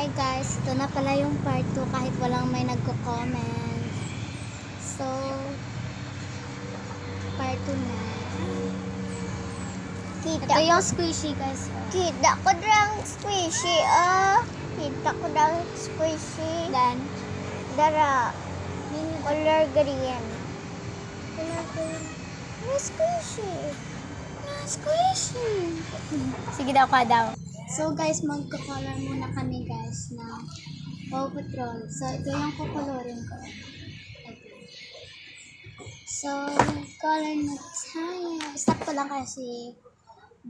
Hi guys, ito na pala yung part 2 kahit walang may nagko-comment. So, part 2 na. Ito yung squishy guys. Kita ko lang squishy, Kita ko lang squishy. Dan. Dara. Color green. Color green. Squishy. Squishy. Sige daw ka daw. So guys, magko-color muna kami guys na Paw Patrol. So ito yung kukolorin ko. So, color na tayo. Stop ko lang kasi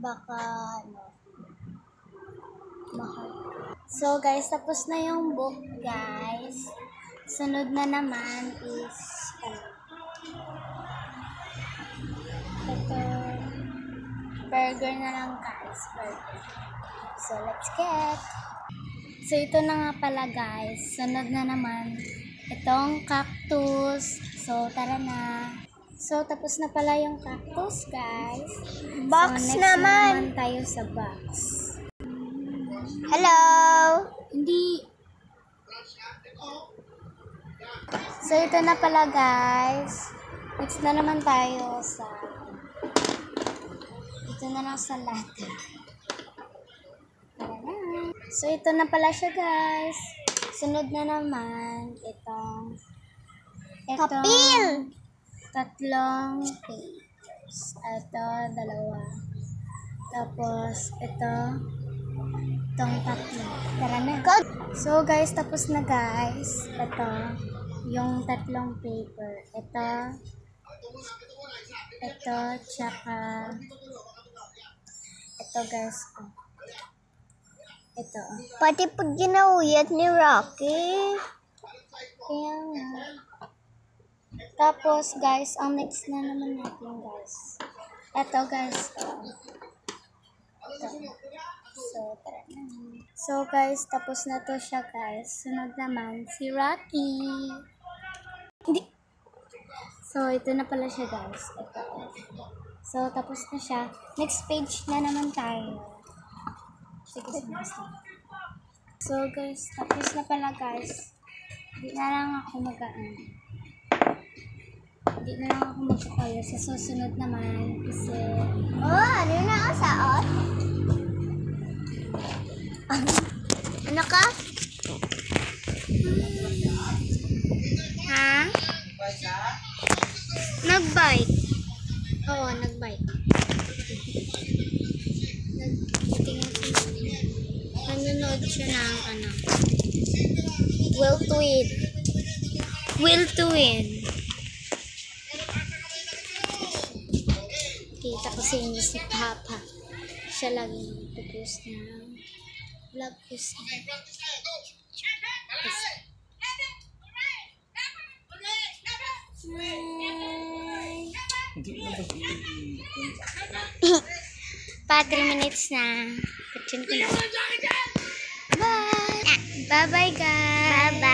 baka mahal. So guys, tapos na yung book guys. Sunod na naman is ito, burger na lang guys. Burger. So, let's get. So, ito na nga pala guys. Sunod na naman itong cactus. So, tara na. So, tapos na pala yung cactus guys. Box so, next naman. Tayo sa box. Hello. Hindi. So, ito na pala guys. Next na naman tayo sa ito na lang sa lata. So, ito na pala siya guys. Sunod na naman itong Kapil. tatlong papers. Ito, dalawa. Tapos, itong tatlo. Tara na. So, guys, tapos na guys. Ito, yung tatlong paper. Ito, tsaka ito guys. Ito. Pati pag ginawiyat ni Rocky. Kaya nga. Tapos, guys, ang next na naman natin, guys. Ito, guys. Ito. So, tara na. So, guys, tapos na to siya, guys. Sunod naman, si Rocky. Hindi. So, ito na pala siya, guys. Ito. So, tapos na siya. Next page na naman tayo. Sige, sige. So, guys, tapos na pala, guys. Hindi na lang ako Hindi na lang ako mag-color sa susunod naman kasi Ano na ang saot? Ano ka? ha? Nag-bite. Oo, nag-bite. Nanonood siya ng Will to Win. Will to Win. Kita ko sa inyo si Papa. Siya lagi nagpo-post ng vlog post niya. Pa 3 minutes na. Kachin ko na. Bye! Bye-bye guys! Bye-bye.